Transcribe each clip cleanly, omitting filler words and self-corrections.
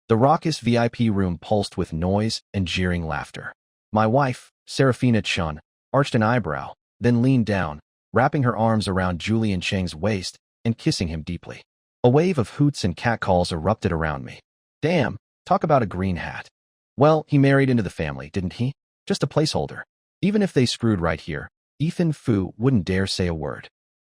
The raucous VIP room pulsed with noise and jeering laughter. My wife, Seraphina Chen, arched an eyebrow, then leaned down, wrapping her arms around Julian Cheng's waist and kissing him deeply. A wave of hoots and catcalls erupted around me. Damn, talk about a green hat. Well, he married into the family, didn't he? Just a placeholder. Even if they screwed right here, Ethan Fu wouldn't dare say a word.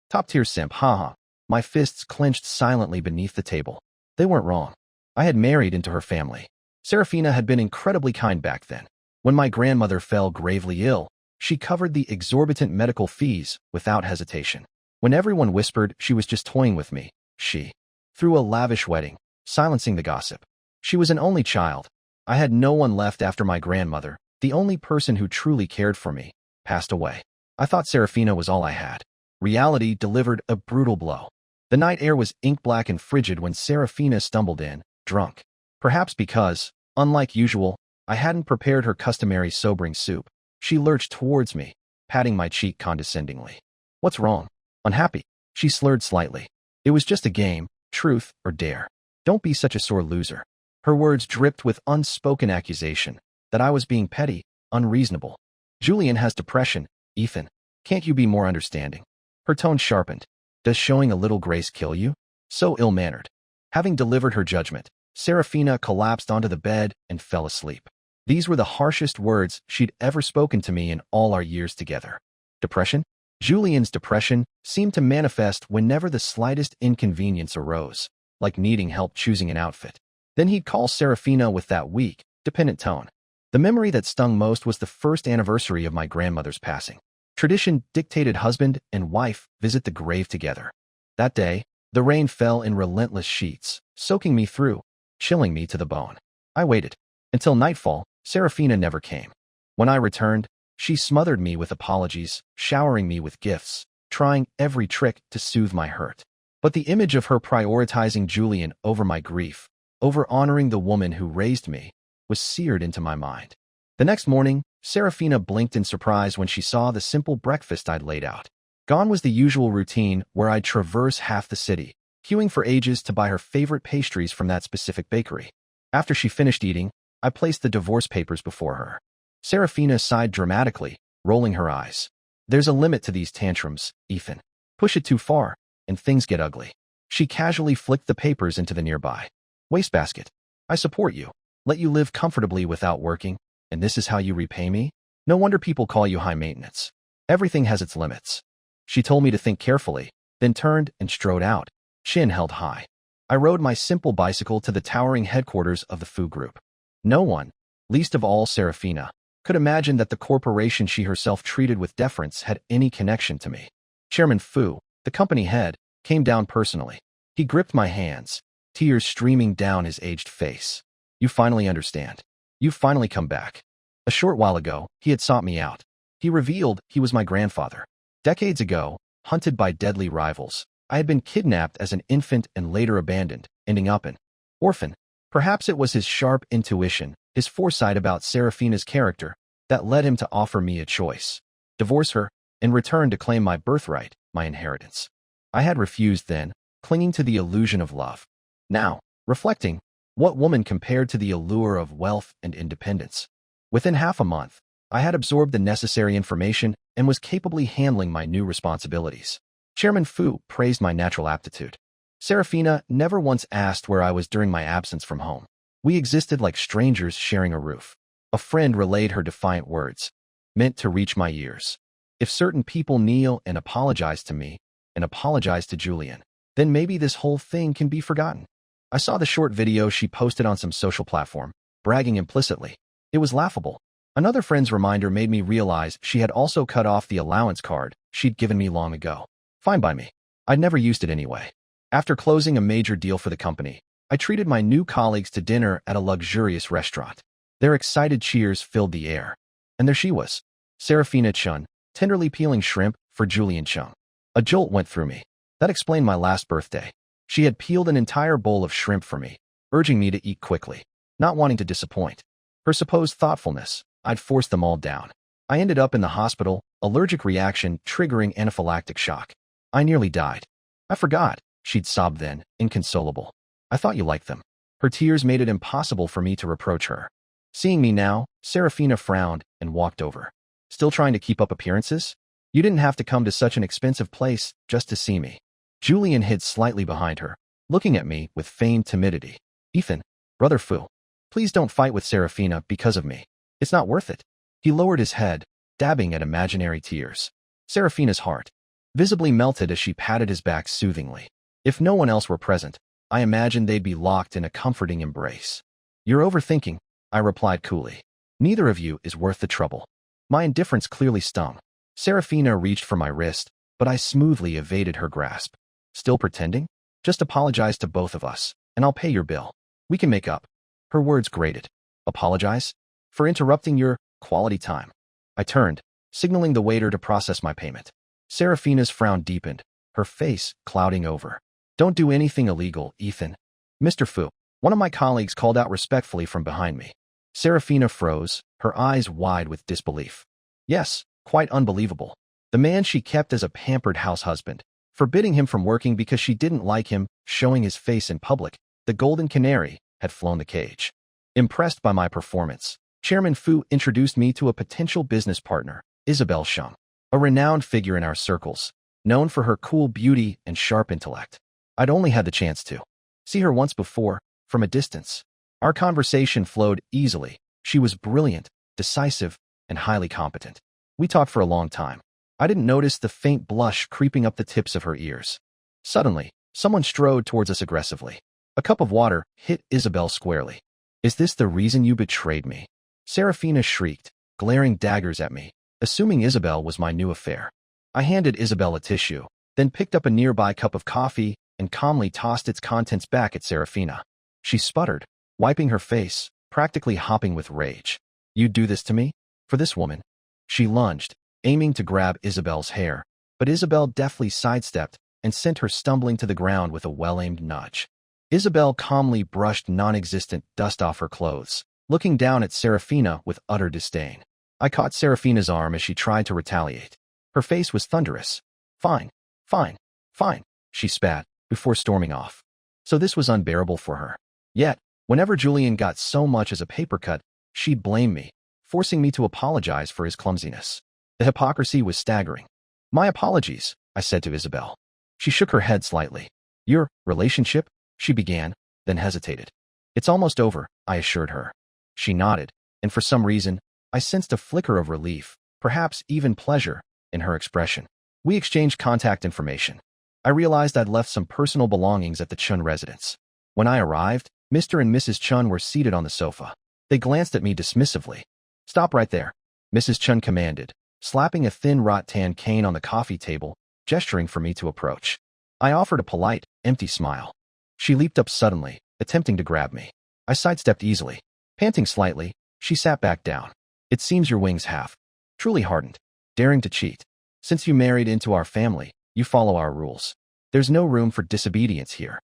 Top-tier simp, haha. My fists clenched silently beneath the table. They weren't wrong. I had married into her family. Seraphina had been incredibly kind back then. When my grandmother fell gravely ill, she covered the exorbitant medical fees without hesitation. When everyone whispered she was just toying with me, she threw a lavish wedding, silencing the gossip. She was an only child. I had no one left after my grandmother, the only person who truly cared for me, passed away. I thought Seraphina was all I had. Reality delivered a brutal blow. The night air was ink-black and frigid when Seraphina stumbled in, drunk. Perhaps because, unlike usual, I hadn't prepared her customary sobering soup. She lurched towards me, patting my cheek condescendingly. What's wrong? Unhappy? She slurred slightly. It was just a game, truth or dare. Don't be such a sore loser. Her words dripped with unspoken accusation that I was being petty, unreasonable. Julian has depression, Ethan. Can't you be more understanding? Her tone sharpened. Does showing a little grace kill you? So ill-mannered. Having delivered her judgment, Seraphina collapsed onto the bed and fell asleep. These were the harshest words she'd ever spoken to me in all our years together. Depression? Julian's depression seemed to manifest whenever the slightest inconvenience arose, like needing help choosing an outfit. Then he'd call Seraphina with that weak, dependent tone. The memory that stung most was the first anniversary of my grandmother's passing. Tradition dictated husband and wife visit the grave together. That day, the rain fell in relentless sheets, soaking me through, chilling me to the bone. I waited. Until nightfall, Seraphina never came. When I returned, she smothered me with apologies, showering me with gifts, trying every trick to soothe my hurt. But the image of her prioritizing Julian over my grief, over honoring the woman who raised me, was seared into my mind. The next morning, Seraphina blinked in surprise when she saw the simple breakfast I'd laid out. Gone was the usual routine where I'd traverse half the city, queuing for ages to buy her favorite pastries from that specific bakery. After she finished eating, I placed the divorce papers before her. Seraphina sighed dramatically, rolling her eyes. There's a limit to these tantrums, Ethan. Push it too far, and things get ugly. She casually flicked the papers into the nearby wastebasket. I support you. Let you live comfortably without working, and this is how you repay me? No wonder people call you high maintenance. Everything has its limits. She told me to think carefully, then turned and strode out, chin held high. I rode my simple bicycle to the towering headquarters of the Fu Group. No one, least of all Seraphina, could imagine that the corporation she herself treated with deference had any connection to me. Chairman Fu, the company head, came down personally. He gripped my hands, tears streaming down his aged face. You finally understand. You've finally come back. A short while ago, he had sought me out. He revealed he was my grandfather. Decades ago, hunted by deadly rivals, I had been kidnapped as an infant and later abandoned, ending up an orphan. Perhaps it was his sharp intuition, his foresight about Seraphina's character, that led him to offer me a choice. Divorce her, in return to claim my birthright, my inheritance. I had refused then, clinging to the illusion of love. Now, reflecting, what woman compared to the allure of wealth and independence? Within half a month, I had absorbed the necessary information and was capably handling my new responsibilities. Chairman Fu praised my natural aptitude. Seraphina never once asked where I was during my absence from home. We existed like strangers sharing a roof. A friend relayed her defiant words, meant to reach my ears. If certain people kneel and apologize to me, and apologize to Julian, then maybe this whole thing can be forgotten. I saw the short video she posted on some social platform, bragging implicitly. It was laughable. Another friend's reminder made me realize she had also cut off the allowance card she'd given me long ago. Fine by me. I'd never used it anyway. After closing a major deal for the company, I treated my new colleagues to dinner at a luxurious restaurant. Their excited cheers filled the air. And there she was, Seraphina Chen, tenderly peeling shrimp for Julian Cheng. A jolt went through me. That explained my last birthday. She had peeled an entire bowl of shrimp for me, urging me to eat quickly, not wanting to disappoint. Her supposed thoughtfulness, I'd forced them all down. I ended up in the hospital, allergic reaction triggering anaphylactic shock. I nearly died. I forgot, she'd sobbed then, inconsolable. I thought you liked them. Her tears made it impossible for me to reproach her. Seeing me now, Seraphina frowned and walked over. Still trying to keep up appearances? You didn't have to come to such an expensive place just to see me. Julian hid slightly behind her, looking at me with feigned timidity. Ethan, brother Fu, please don't fight with Seraphina because of me. It's not worth it. He lowered his head, dabbing at imaginary tears. Seraphina's heart visibly melted as she patted his back soothingly. If no one else were present, I imagined they'd be locked in a comforting embrace. You're overthinking, I replied coolly. Neither of you is worth the trouble. My indifference clearly stung. Seraphina reached for my wrist, but I smoothly evaded her grasp. Still pretending? Just apologize to both of us, and I'll pay your bill. We can make up. Her words grated. Apologize? For interrupting your quality time. I turned, signaling the waiter to process my payment. Seraphina's frown deepened, her face clouding over. Don't do anything illegal, Ethan. Mr. Fu, one of my colleagues called out respectfully from behind me. Seraphina froze, her eyes wide with disbelief. Yes, quite unbelievable. The man she kept as a pampered house husband, forbidding him from working because she didn't like him showing his face in public, the golden canary, had flown the cage. Impressed by my performance, Chairman Fu introduced me to a potential business partner, Isabel Sheng, a renowned figure in our circles, known for her cool beauty and sharp intellect. I'd only had the chance to see her once before, from a distance. Our conversation flowed easily. She was brilliant, decisive, and highly competent. We talked for a long time. I didn't notice the faint blush creeping up the tips of her ears. Suddenly, someone strode towards us aggressively. A cup of water hit Isabel squarely. Is this the reason you betrayed me? Seraphina shrieked, glaring daggers at me, assuming Isabel was my new affair. I handed Isabel a tissue, then picked up a nearby cup of coffee and calmly tossed its contents back at Seraphina. She sputtered, wiping her face, practically hopping with rage. You'd do this to me? For this woman? She lunged, aiming to grab Isabel's hair, but Isabel deftly sidestepped and sent her stumbling to the ground with a well-aimed nudge. Isabel calmly brushed non-existent dust off her clothes, looking down at Seraphina with utter disdain. I caught Seraphina's arm as she tried to retaliate. Her face was thunderous. Fine, fine, fine, she spat, before storming off. So this was unbearable for her. Yet, whenever Julian got so much as a paper cut, she'd blame me, forcing me to apologize for his clumsiness. The hypocrisy was staggering. My apologies, I said to Isabel. She shook her head slightly. Your relationship? She began, then hesitated. It's almost over, I assured her. She nodded, and for some reason, I sensed a flicker of relief, perhaps even pleasure, in her expression. We exchanged contact information. I realized I'd left some personal belongings at the Chun residence. When I arrived, Mr. and Mrs. Chun were seated on the sofa. They glanced at me dismissively. Stop right there, Mrs. Chun commanded, slapping a thin rattan cane on the coffee table, gesturing for me to approach. I offered a polite, empty smile. She leaped up suddenly, attempting to grab me. I sidestepped easily. Panting slightly, she sat back down. It seems your wings have truly hardened, daring to cheat. Since you married into our family, you follow our rules. There's no room for disobedience here.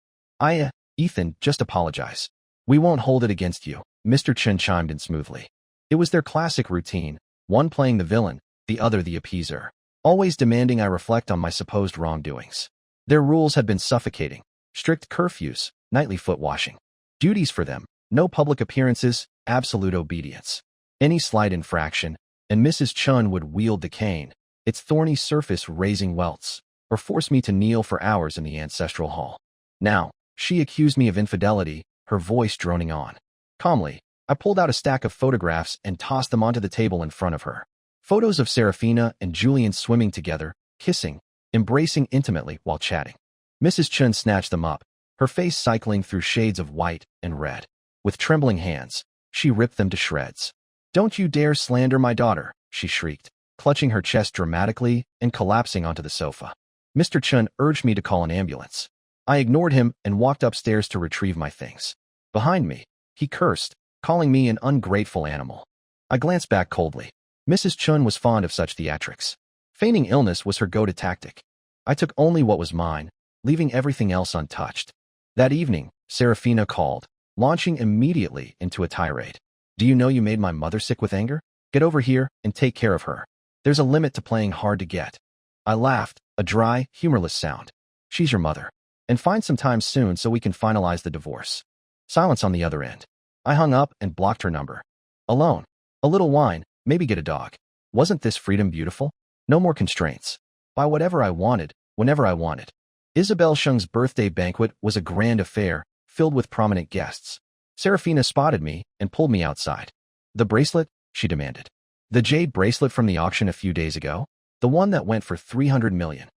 Ethan, just apologize. We won't hold it against you, Mr. Chen chimed in smoothly. It was their classic routine, one playing the villain, the other the appeaser, always demanding I reflect on my supposed wrongdoings. Their rules had been suffocating. Strict curfews, nightly foot washing. Duties for them, no public appearances, absolute obedience. Any slight infraction, and Mrs. Chun would wield the cane, its thorny surface raising welts, or force me to kneel for hours in the ancestral hall. Now, she accused me of infidelity, her voice droning on. Calmly, I pulled out a stack of photographs and tossed them onto the table in front of her. Photos of Seraphina and Julian swimming together, kissing, embracing intimately while chatting. Mrs. Chun snatched them up, her face cycling through shades of white and red. With trembling hands, she ripped them to shreds. Don't you dare slander my daughter, she shrieked, clutching her chest dramatically and collapsing onto the sofa. Mr. Chun urged me to call an ambulance. I ignored him and walked upstairs to retrieve my things. Behind me, he cursed, calling me an ungrateful animal. I glanced back coldly. Mrs. Chun was fond of such theatrics. Feigning illness was her go-to tactic. I took only what was mine, leaving everything else untouched. That evening, Seraphina called, launching immediately into a tirade. Do you know you made my mother sick with anger? Get over here and take care of her. There's a limit to playing hard to get. I laughed, a dry, humorless sound. She's your mother. And find some time soon so we can finalize the divorce. Silence on the other end. I hung up and blocked her number. Alone. A little wine, maybe get a dog. Wasn't this freedom beautiful? No more constraints. Buy whatever I wanted, whenever I wanted. Isabel Sheng's birthday banquet was a grand affair, filled with prominent guests. Seraphina spotted me and pulled me outside. The bracelet? She demanded. The jade bracelet from the auction a few days ago? The one that went for 300 million.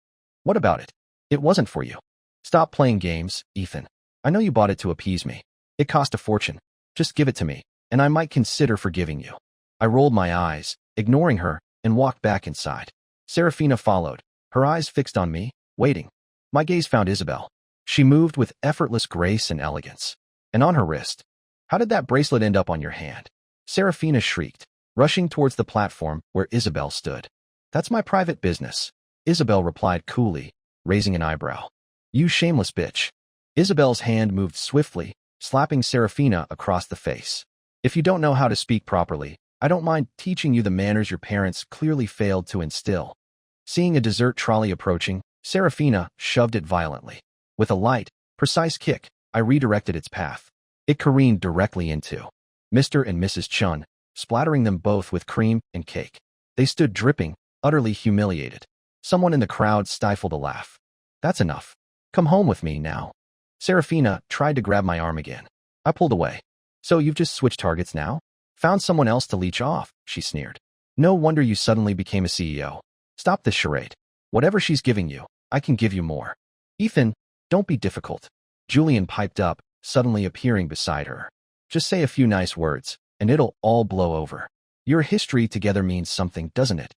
What about it? It wasn't for you. Stop playing games, Ethan. I know you bought it to appease me. It cost a fortune. Just give it to me, and I might consider forgiving you. I rolled my eyes, ignoring her, and walked back inside. Seraphina followed, her eyes fixed on me, waiting. My gaze found Isabel. She moved with effortless grace and elegance. And on her wrist. How did that bracelet end up on your hand? Seraphina shrieked, rushing towards the platform where Isabel stood. That's my private business, Isabel replied coolly, raising an eyebrow. You shameless bitch. Isabel's hand moved swiftly, slapping Seraphina across the face. If you don't know how to speak properly, I don't mind teaching you the manners your parents clearly failed to instill. Seeing a dessert trolley approaching, Seraphina shoved it violently. With a light, precise kick, I redirected its path. It careened directly into Mr. and Mrs. Chen, splattering them both with cream and cake. They stood dripping, utterly humiliated. Someone in the crowd stifled a laugh. That's enough. Come home with me now. Seraphina tried to grab my arm again. I pulled away. So you've just switched targets now? Found someone else to leech off, she sneered. No wonder you suddenly became a CEO. Stop this charade. Whatever she's giving you, I can give you more. Ethan, don't be difficult. Julian piped up, suddenly appearing beside her. Just say a few nice words, and it'll all blow over. Your history together means something, doesn't it?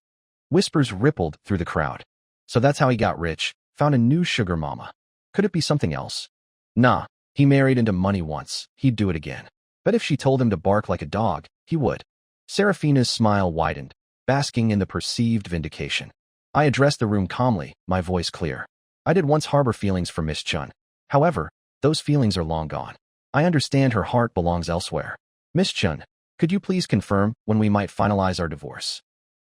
Whispers rippled through the crowd. So that's how he got rich, found a new sugar mama. Could it be something else? Nah, he married into money once, he'd do it again. But if she told him to bark like a dog, he would. Seraphina's smile widened, basking in the perceived vindication. I addressed the room calmly, my voice clear. I did once harbor feelings for Miss Chen. However, those feelings are long gone. I understand her heart belongs elsewhere. Miss Chen, could you please confirm when we might finalize our divorce?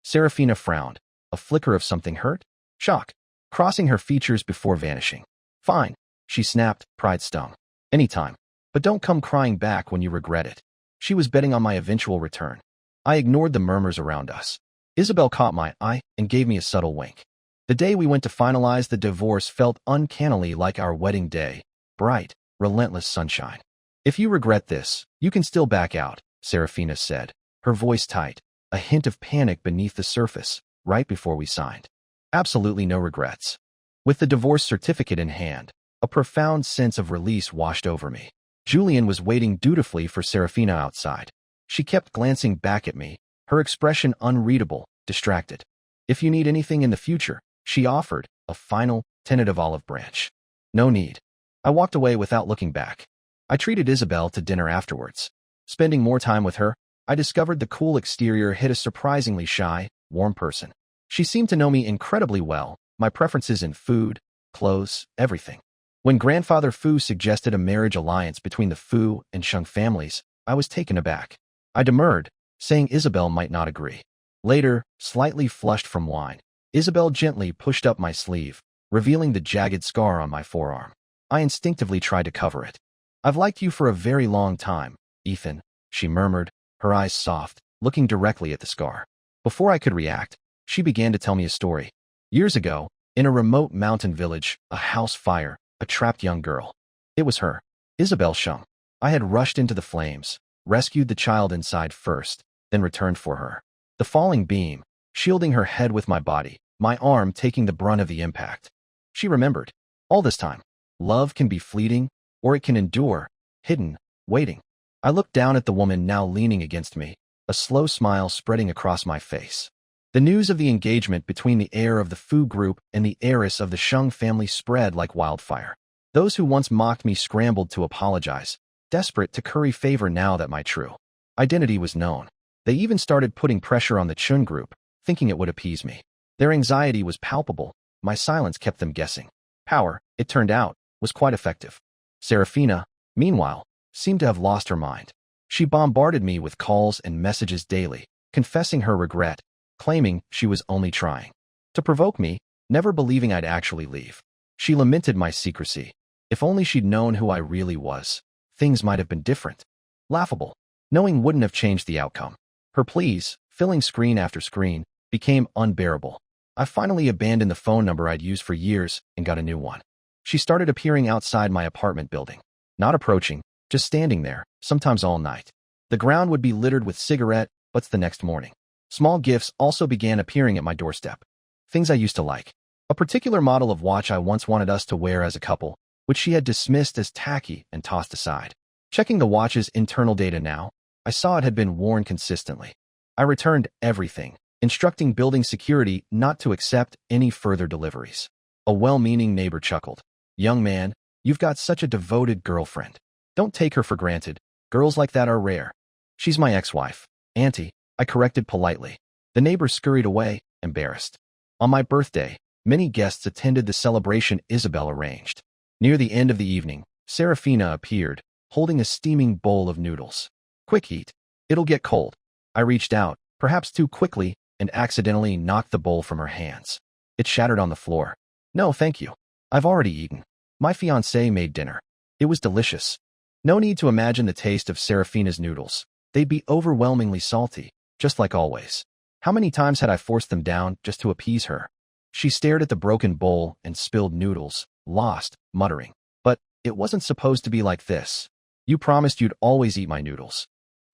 Seraphina frowned, a flicker of something hurt? Shock, crossing her features before vanishing. Fine, she snapped, pride stung. Anytime. But don't come crying back when you regret it. She was betting on my eventual return. I ignored the murmurs around us. Isabel caught my eye and gave me a subtle wink. The day we went to finalize the divorce felt uncannily like our wedding day. Bright, relentless sunshine. If you regret this, you can still back out, Seraphina said, her voice tight, a hint of panic beneath the surface, right before we signed. Absolutely no regrets. With the divorce certificate in hand, a profound sense of release washed over me. Julian was waiting dutifully for Seraphina outside. She kept glancing back at me, her expression unreadable, distracted. If you need anything in the future, she offered, a final, tentative olive branch. No need. I walked away without looking back. I treated Isabel to dinner afterwards. Spending more time with her, I discovered the cool exterior hid a surprisingly shy, warm person. She seemed to know me incredibly well, my preferences in food, clothes, everything. When Grandfather Fu suggested a marriage alliance between the Fu and Sheng families, I was taken aback. I demurred, saying Isabel might not agree. Later, slightly flushed from wine, Isabel gently pushed up my sleeve, revealing the jagged scar on my forearm. I instinctively tried to cover it. I've liked you for a very long time, Ethan, she murmured, her eyes soft, looking directly at the scar. Before I could react, she began to tell me a story. Years ago, in a remote mountain village, a house fire, a trapped young girl. It was her, Isabel Sheng. I had rushed into the flames, rescued the child inside first, then returned for her. The falling beam, shielding her head with my body, my arm taking the brunt of the impact. She remembered. All this time, love can be fleeting, or it can endure, hidden, waiting. I looked down at the woman now leaning against me, a slow smile spreading across my face. The news of the engagement between the heir of the Fu group and the heiress of the Sheng family spread like wildfire. Those who once mocked me scrambled to apologize, desperate to curry favor now that my true identity was known. They even started putting pressure on the Chun group, thinking it would appease me. Their anxiety was palpable, my silence kept them guessing. Power, it turned out, was quite effective. Seraphina, meanwhile, seemed to have lost her mind. She bombarded me with calls and messages daily, confessing her regret, claiming she was only trying to provoke me, never believing I'd actually leave. She lamented my secrecy. If only she'd known who I really was. things might have been different. Laughable. Knowing wouldn't have changed the outcome. Her pleas, filling screen after screen, became unbearable. I finally abandoned the phone number I'd used for years and got a new one. She started appearing outside my apartment building. Not approaching, just standing there, sometimes all night. The ground would be littered with cigarette butts the next morning. Small gifts also began appearing at my doorstep. Things I used to like. A particular model of watch I once wanted us to wear as a couple, which she had dismissed as tacky and tossed aside. Checking the watch's internal data now, I saw it had been worn consistently. I returned everything, instructing building security not to accept any further deliveries. A well-meaning neighbor chuckled. "Young man, you've got such a devoted girlfriend. Don't take her for granted. Girls like that are rare." "She's my ex-wife, Auntie," I corrected politely. The neighbor scurried away, embarrassed. On my birthday, many guests attended the celebration Isabel arranged. Near the end of the evening, Seraphina appeared, holding a steaming bowl of noodles. "Quick eat. It'll get cold." I reached out, perhaps too quickly, and accidentally knocked the bowl from her hands. It shattered on the floor. "No, thank you. I've already eaten. My fiancé made dinner. It was delicious." No need to imagine the taste of Seraphina's noodles. They'd be overwhelmingly salty, just like always. How many times had I forced them down just to appease her? She stared at the broken bowl and spilled noodles, lost, muttering. "But it wasn't supposed to be like this. You promised you'd always eat my noodles."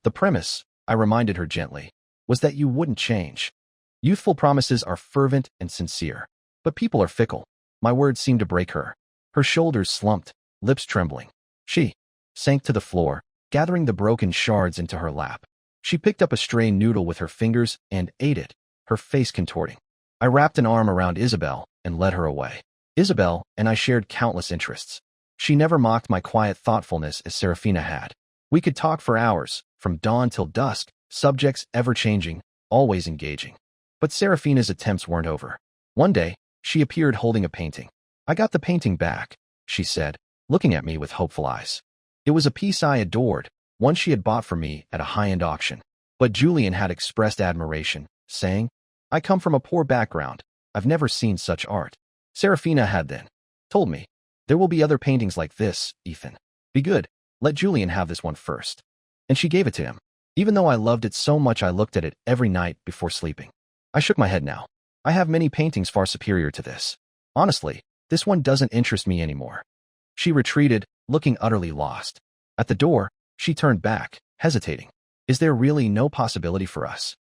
"The premise," I reminded her gently, "was that you wouldn't change. Youthful promises are fervent and sincere. But people are fickle." My words seemed to break her. Her shoulders slumped, lips trembling. She sank to the floor, gathering the broken shards into her lap. She picked up a stray noodle with her fingers and ate it, her face contorting. I wrapped an arm around Isabel and led her away. Isabel and I shared countless interests. She never mocked my quiet thoughtfulness as Seraphina had. We could talk for hours, from dawn till dusk, subjects ever-changing, always engaging. But Seraphina's attempts weren't over. One day, she appeared holding a painting. "I got the painting back," she said, looking at me with hopeful eyes. It was a piece I adored, one she had bought for me at a high-end auction. But Julian had expressed admiration, saying, "I come from a poor background. I've never seen such art." Seraphina had then told me, "There will be other paintings like this, Ethan. Be good. Let Julian have this one first." And she gave it to him. Even though I loved it so much I looked at it every night before sleeping. I shook my head now. I have many paintings far superior to this. Honestly, this one doesn't interest me anymore. She retreated, looking utterly lost. At the door, she turned back, hesitating. "Is there really no possibility for us?"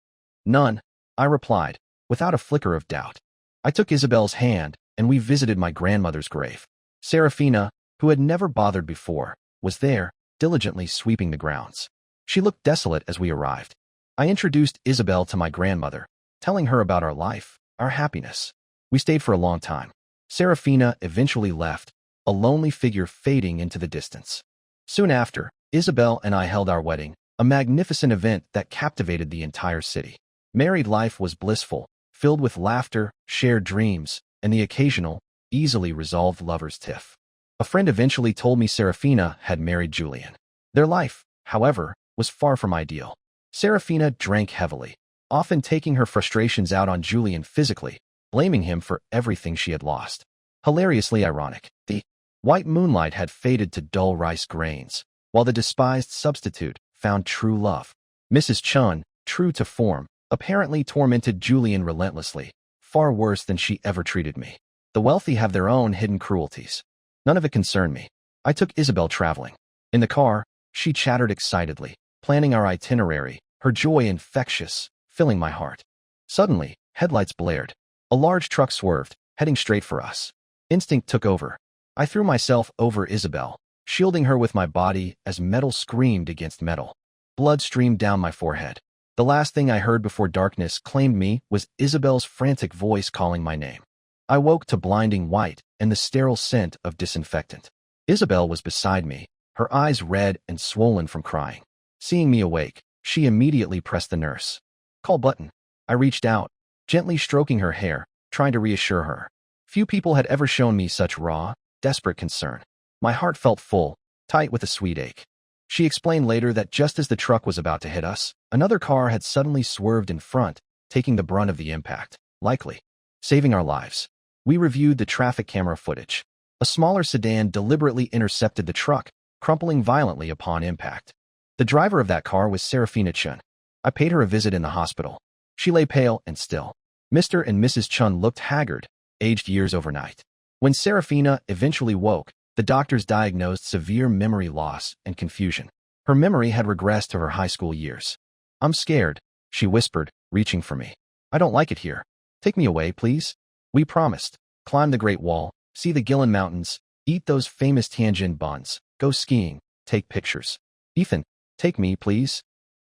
"None," I replied, without a flicker of doubt. I took Isabel's hand, and we visited my grandmother's grave. Seraphina, who had never bothered before, was there, diligently sweeping the grounds. She looked desolate as we arrived. I introduced Isabel to my grandmother, telling her about our life, our happiness. We stayed for a long time. Seraphina eventually left, a lonely figure fading into the distance. Soon after, Isabel and I held our wedding, a magnificent event that captivated the entire city. Married life was blissful, filled with laughter, shared dreams, and the occasional, easily resolved lover's tiff. A friend eventually told me Seraphina had married Julian. Their life, however, was far from ideal. Seraphina drank heavily, often taking her frustrations out on Julian physically, blaming him for everything she had lost. Hilariously ironic, the white moonlight had faded to dull rice grains, while the despised substitute found true love. Mrs. Chen, true to form, apparently tormented Julian relentlessly, far worse than she ever treated me. The wealthy have their own hidden cruelties. None of it concerned me. I took Isabel traveling. In the car, she chattered excitedly, planning our itinerary, her joy infectious, filling my heart. Suddenly, headlights blared. A large truck swerved, heading straight for us. Instinct took over. I threw myself over Isabel, shielding her with my body as metal screamed against metal. Blood streamed down my forehead. The last thing I heard before darkness claimed me was Isabel's frantic voice calling my name. I woke to blinding white and the sterile scent of disinfectant. Isabel was beside me, her eyes red and swollen from crying. Seeing me awake, she immediately pressed the nurse call button. I reached out, gently stroking her hair, trying to reassure her. Few people had ever shown me such raw, desperate concern. My heart felt full, tight with a sweet ache. She explained later that just as the truck was about to hit us, another car had suddenly swerved in front, taking the brunt of the impact, likely saving our lives. We reviewed the traffic camera footage. A smaller sedan deliberately intercepted the truck, crumpling violently upon impact. The driver of that car was Seraphina Chen. I paid her a visit in the hospital. She lay pale and still. Mr. and Mrs. Chen looked haggard, aged years overnight. When Seraphina eventually woke, the doctors diagnosed severe memory loss and confusion. Her memory had regressed to her high school years. "I'm scared," she whispered, reaching for me. "I don't like it here. Take me away, please." We promised. Climb the Great Wall, see the Gillen Mountains, eat those famous Tianjin buns, go skiing, take pictures. "Ethan, take me, please."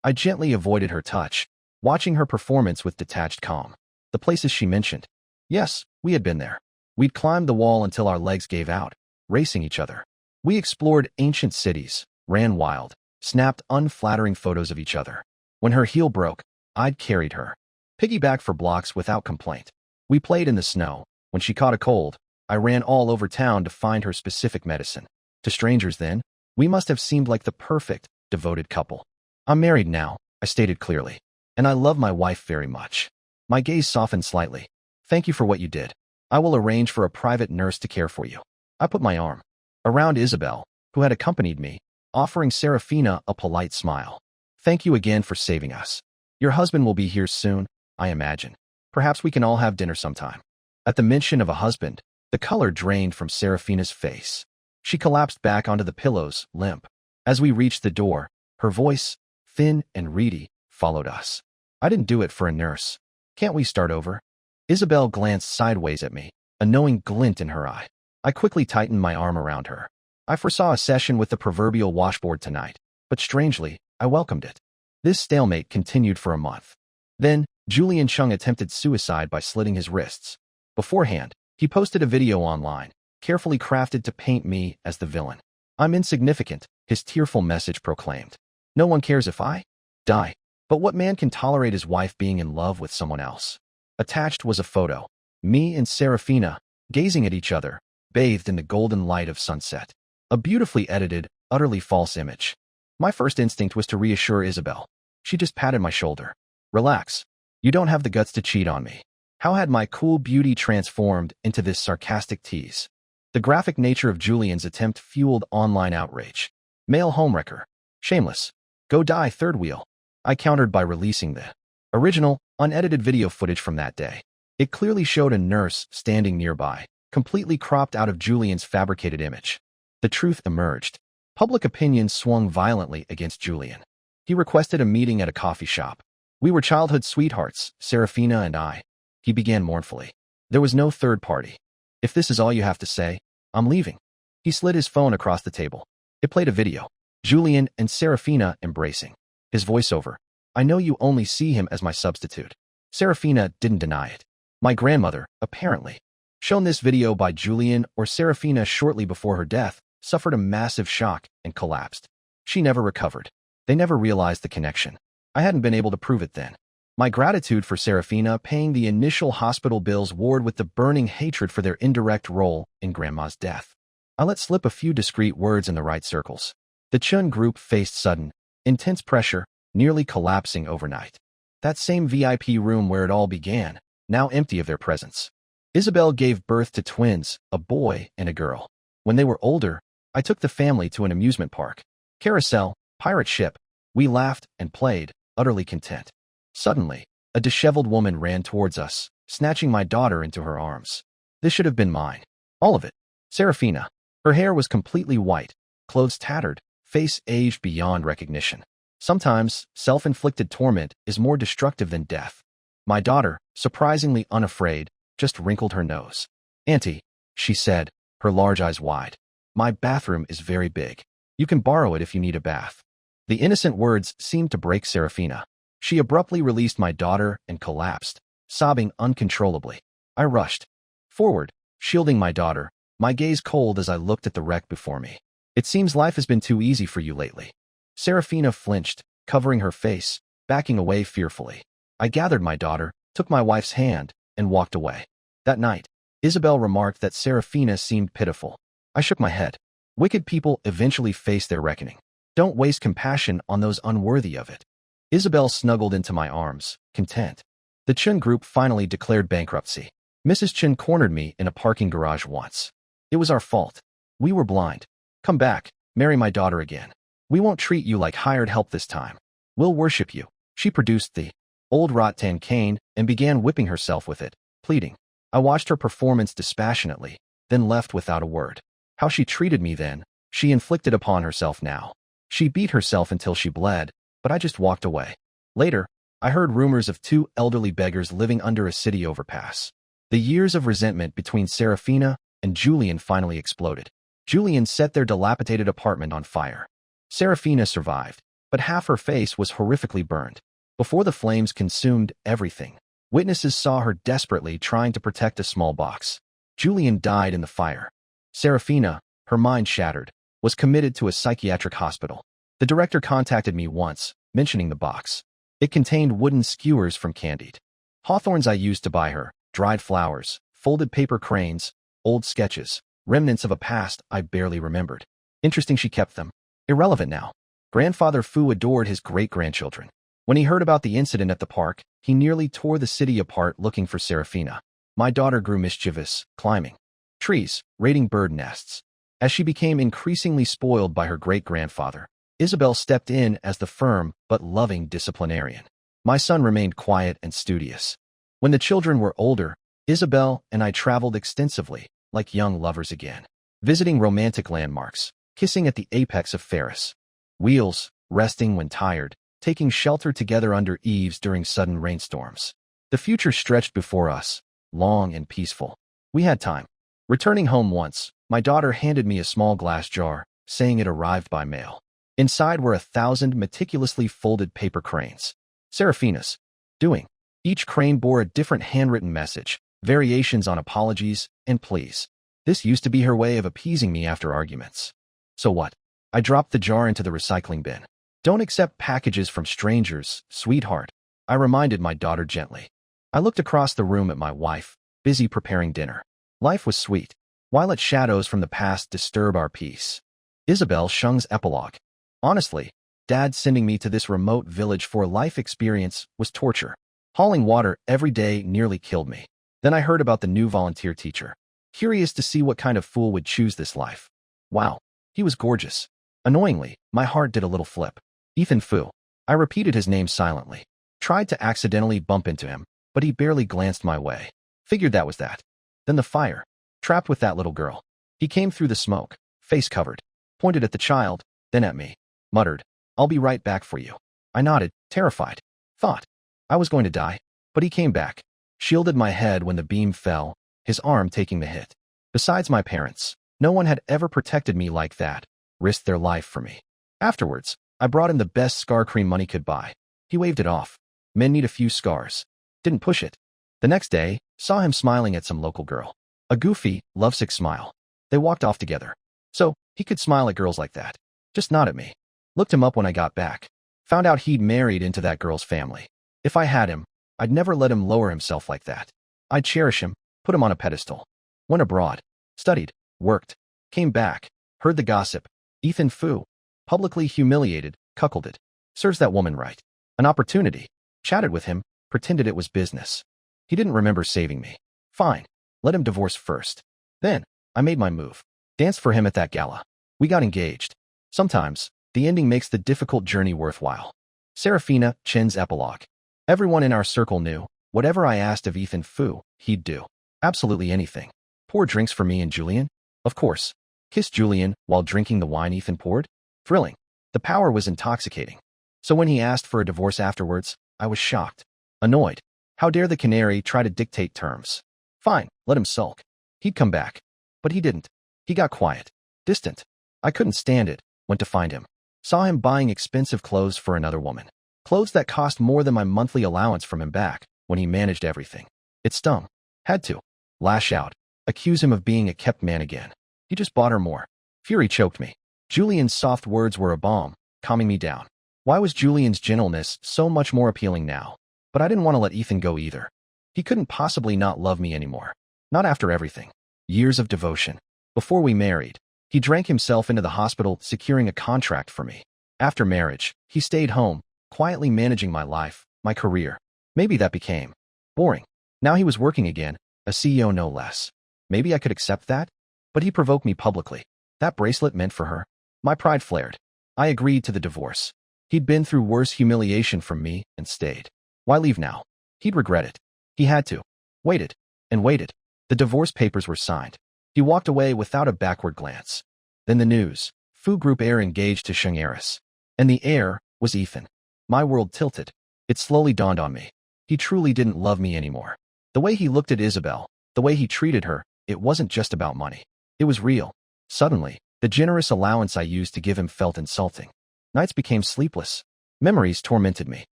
I gently avoided her touch, watching her performance with detached calm. The places she mentioned. Yes, we had been there. We'd climbed the wall until our legs gave out, racing each other. We explored ancient cities, ran wild, snapped unflattering photos of each other. When her heel broke, I'd carried her. Piggyback for blocks without complaint. We played in the snow. When she caught a cold, I ran all over town to find her specific medicine. To strangers then, we must have seemed like the perfect, devoted couple. "I'm married now," I stated clearly, "and I love my wife very much." My gaze softened slightly. "Thank you for what you did. I will arrange for a private nurse to care for you." I put my arm around Isabel, who had accompanied me, offering Seraphina a polite smile. "Thank you again for saving us. Your husband will be here soon, I imagine. Perhaps we can all have dinner sometime." At the mention of a husband, the color drained from Seraphina's face. She collapsed back onto the pillows, limp. As we reached the door, her voice, thin and reedy, followed us. "I didn't do it for a nurse. Can't we start over?" Isabel glanced sideways at me, a knowing glint in her eye. I quickly tightened my arm around her. I foresaw a session with the proverbial washboard tonight, but strangely, I welcomed it. This stalemate continued for a month. Then, Julian Cheng attempted suicide by slitting his wrists. Beforehand, he posted a video online, carefully crafted to paint me as the villain. "I'm insignificant," his tearful message proclaimed. "No one cares if I die. But what man can tolerate his wife being in love with someone else?" Attached was a photo. Me and Seraphina, gazing at each other, bathed in the golden light of sunset. A beautifully edited, utterly false image. My first instinct was to reassure Isabel. She just patted my shoulder. "Relax. You don't have the guts to cheat on me." How had my cool beauty transformed into this sarcastic tease? The graphic nature of Julian's attempt fueled online outrage. "Male homewrecker. Shameless. Go die, third wheel." I countered by releasing the original, unedited video footage from that day. It clearly showed a nurse standing nearby, completely cropped out of Julian's fabricated image. The truth emerged. Public opinion swung violently against Julian. He requested a meeting at a coffee shop. "We were childhood sweethearts, Seraphina and I," he began mournfully. "There was no third party. If this is all you have to say, I'm leaving." He slid his phone across the table. It played a video. Julian and Seraphina embracing. His voiceover. "I know you only see him as my substitute." Seraphina didn't deny it. My grandmother, apparently, shown this video by Julian or Seraphina shortly before her death, suffered a massive shock and collapsed. She never recovered. They never realized the connection. I hadn't been able to prove it then. My gratitude for Seraphina paying the initial hospital bills warred with the burning hatred for their indirect role in Grandma's death. I let slip a few discreet words in the right circles. The Chun group faced sudden, intense pressure, nearly collapsing overnight. That same VIP room where it all began, now empty of their presence. Isabel gave birth to twins, a boy and a girl. When they were older, I took the family to an amusement park. Carousel, pirate ship. We laughed and played, utterly content. Suddenly, a disheveled woman ran towards us, snatching my daughter into her arms. This should have been mine. All of it. Seraphina. Her hair was completely white, clothes tattered, face aged beyond recognition. Sometimes, self-inflicted torment is more destructive than death. My daughter, surprisingly unafraid, just wrinkled her nose. "Auntie," she said, her large eyes wide. "My bathroom is very big. You can borrow it if you need a bath." The innocent words seemed to break Seraphina. She abruptly released my daughter and collapsed, sobbing uncontrollably. I rushed forward, shielding my daughter, my gaze cold as I looked at the wreck before me. "It seems life has been too easy for you lately." Seraphina flinched, covering her face, backing away fearfully. I gathered my daughter, took my wife's hand, and walked away. That night, Isabel remarked that Seraphina seemed pitiful. I shook my head. Wicked people eventually face their reckoning. Don't waste compassion on those unworthy of it. Isabel snuggled into my arms, content. The Chen group finally declared bankruptcy. Mrs. Chen cornered me in a parking garage once. "It was our fault. We were blind. Come back. Marry my daughter again. We won't treat you like hired help this time. We'll worship you. She produced the old rattan cane and began whipping herself with it, pleading. I watched her performance dispassionately, then left without a word. How she treated me then, she inflicted upon herself now. She beat herself until she bled, but I just walked away. Later, I heard rumors of two elderly beggars living under a city overpass. The years of resentment between Seraphina and Julian finally exploded. Julian set their dilapidated apartment on fire. Seraphina survived, but half her face was horrifically burned. Before the flames consumed everything, witnesses saw her desperately trying to protect a small box. Julian died in the fire. Seraphina, her mind shattered, was committed to a psychiatric hospital. The director contacted me once, mentioning the box. It contained wooden skewers from Candied hawthorns I used to buy her, dried flowers, folded paper cranes, old sketches, remnants of a past I barely remembered. Interesting she kept them. Irrelevant now. Grandfather Fu adored his great-grandchildren. When he heard about the incident at the park, he nearly tore the city apart looking for Seraphina. My daughter grew mischievous, climbing trees, raiding bird nests. As she became increasingly spoiled by her great-grandfather, Isabel stepped in as the firm but loving disciplinarian. My son remained quiet and studious. When the children were older, Isabel and I traveled extensively, like young lovers again, visiting romantic landmarks, kissing at the apex of Ferris wheels, resting when tired, taking shelter together under eaves during sudden rainstorms. The future stretched before us, long and peaceful. We had time. Returning home once, my daughter handed me a small glass jar, saying it arrived by mail. Inside were 1,000 meticulously folded paper cranes. Seraphina's doing. Each crane bore a different handwritten message, variations on apologies and pleas. This used to be her way of appeasing me after arguments. So what? I dropped the jar into the recycling bin. Don't accept packages from strangers, sweetheart, I reminded my daughter gently. I looked across the room at my wife, busy preparing dinner. Life was sweet. Why let shadows from the past disturb our peace? Isabel Shung's epilogue. Honestly, Dad sending me to this remote village for a life experience was torture. Hauling water every day nearly killed me. Then I heard about the new volunteer teacher. Curious to see what kind of fool would choose this life. Wow, he was gorgeous. Annoyingly, my heart did a little flip. Ethan Fu. I repeated his name silently. Tried to accidentally bump into him, but he barely glanced my way. Figured that was that. Then the fire. Trapped with that little girl. He came through the smoke, face covered. Pointed at the child, then at me. Muttered, I'll be right back for you. I nodded, terrified. Thought I was going to die, but he came back. Shielded my head when the beam fell, his arm taking the hit. Besides my parents, no one had ever protected me like that, risked their life for me. Afterwards, I brought him the best scar cream money could buy. He waved it off. Men need a few scars. Didn't push it. The next day, saw him smiling at some local girl. A goofy, lovesick smile. They walked off together. So, he could smile at girls like that. Just not at me. Looked him up when I got back. Found out he'd married into that girl's family. If I had him, I'd never let him lower himself like that. I'd cherish him, put him on a pedestal. Went abroad. Studied. Worked. Came back. Heard the gossip. Ethan Fu. Publicly humiliated, cuckolded. Serves that woman right. An opportunity. Chatted with him, pretended it was business. He didn't remember saving me. Fine. Let him divorce first. Then, I made my move. Danced for him at that gala. We got engaged. Sometimes, the ending makes the difficult journey worthwhile. Seraphina Chen's epilogue. Everyone in our circle knew, whatever I asked of Ethan Fu, he'd do. Absolutely anything. Pour drinks for me and Julian? Of course. Kiss Julian while drinking the wine Ethan poured? Thrilling. The power was intoxicating. So when he asked for a divorce afterwards, I was shocked. Annoyed. How dare the canary try to dictate terms? Fine, let him sulk. He'd come back. But he didn't. He got quiet. Distant. I couldn't stand it. Went to find him. Saw him buying expensive clothes for another woman. Clothes that cost more than my monthly allowance from him back when he managed everything. It stung. Had to. Lash out. Accuse him of being a kept man again. He just bought her more. Fury choked me. Julian's soft words were a balm, calming me down. Why was Julian's gentleness so much more appealing now? But I didn't want to let Ethan go either. He couldn't possibly not love me anymore. Not after everything. Years of devotion. Before we married, he drank himself into the hospital securing a contract for me. After marriage, he stayed home, quietly managing my life, my career. Maybe that became boring. Now he was working again, a CEO no less. Maybe I could accept that? But he provoked me publicly. That bracelet meant for her. My pride flared. I agreed to the divorce. He'd been through worse humiliation from me and stayed. Why leave now? He'd regret it. He had to. Waited. And waited. The divorce papers were signed. He walked away without a backward glance. Then the news. Fu Group heir engaged to Sheng heiress. And the heir was Ethan. My world tilted. It slowly dawned on me. He truly didn't love me anymore. The way he looked at Isabel, the way he treated her, it wasn't just about money. It was real. Suddenly, the generous allowance I used to give him felt insulting. Nights became sleepless. Memories tormented me.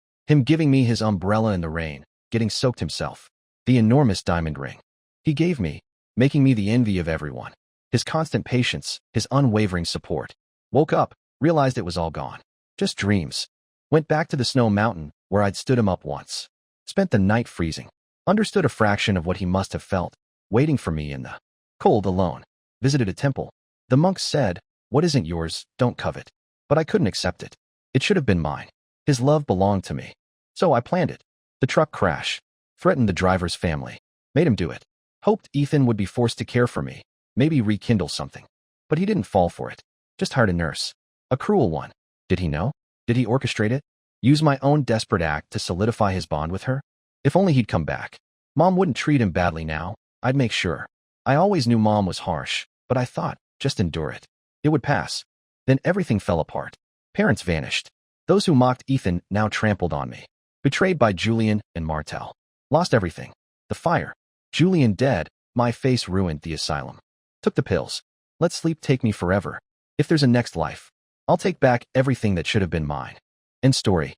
Him giving me his umbrella in the rain, getting soaked himself. The enormous diamond ring he gave me, making me the envy of everyone. His constant patience, his unwavering support. Woke up, realized it was all gone. Just dreams. Went back to the snow mountain, where I'd stood him up once. Spent the night freezing. Understood a fraction of what he must have felt, waiting for me in the cold alone. Visited a temple. The monks said, "What isn't yours, don't covet." But I couldn't accept it. It should have been mine. His love belonged to me. So I planned it. The truck crash. Threatened the driver's family. Made him do it. Hoped Ethan would be forced to care for me. Maybe rekindle something. But he didn't fall for it. Just hired a nurse. A cruel one. Did he know? Did he orchestrate it? Use my own desperate act to solidify his bond with her? If only he'd come back. Mom wouldn't treat him badly now. I'd make sure. I always knew Mom was harsh, but I thought, just endure it. It would pass. Then everything fell apart. Parents vanished. Those who mocked Ethan now trampled on me. Betrayed by Julian and Martel. Lost everything. The fire. Julian dead, my face ruined the asylum. Took the pills. Let sleep take me forever. If there's a next life, I'll take back everything that should have been mine. End story.